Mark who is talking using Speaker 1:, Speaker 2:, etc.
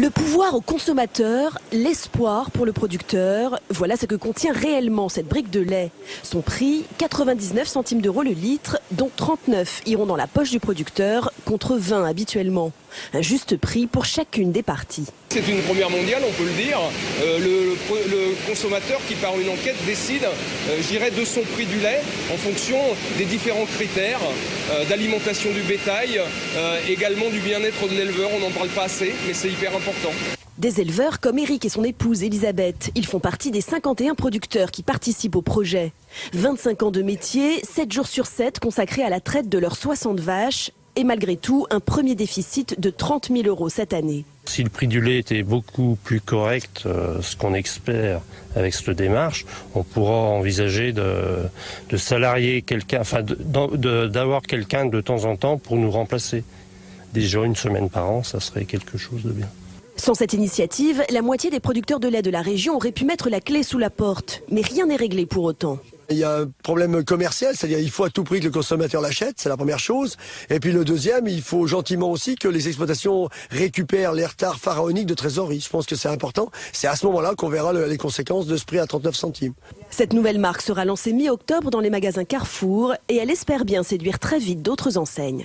Speaker 1: Le pouvoir au consommateur, l'espoir pour le producteur, voilà ce que contient réellement cette brique de lait. Son prix, 99 centimes d'euros le litre, dont 39 iront dans la poche du producteur, contre 20 habituellement. Un juste prix pour chacune des parties.
Speaker 2: C'est une première mondiale, on peut le dire. Le consommateur qui, par une enquête, décide, je dirais, de son prix du lait en fonction des différents critères d'alimentation du bétail, également du bien-être de l'éleveur. On n'en parle pas assez, mais c'est hyper important.
Speaker 1: Des éleveurs comme Eric et son épouse Elisabeth. Ils font partie des 51 producteurs qui participent au projet. 25 ans de métier, 7 jours sur 7 consacrés à la traite de leurs 60 vaches. Et malgré tout, un premier déficit de 30 000 euros cette année.
Speaker 3: Si le prix du lait était beaucoup plus correct, ce qu'on espère avec cette démarche, on pourra envisager de salarier quelqu'un, enfin d'avoir quelqu'un de temps en temps pour nous remplacer. Déjà une semaine par an, ça serait quelque chose de bien.
Speaker 1: Sans cette initiative, la moitié des producteurs de lait de la région auraient pu mettre la clé sous la porte. Mais rien n'est réglé pour autant.
Speaker 4: Il y a un problème commercial, c'est-à-dire il faut à tout prix que le consommateur l'achète, c'est la première chose. Et puis le deuxième, il faut gentiment aussi que les exploitations récupèrent les retards pharaoniques de trésorerie. Je pense que c'est important. C'est à ce moment-là qu'on verra les conséquences de ce prix à 39 centimes.
Speaker 1: Cette nouvelle marque sera lancée mi-octobre dans les magasins Carrefour et elle espère bien séduire très vite d'autres enseignes.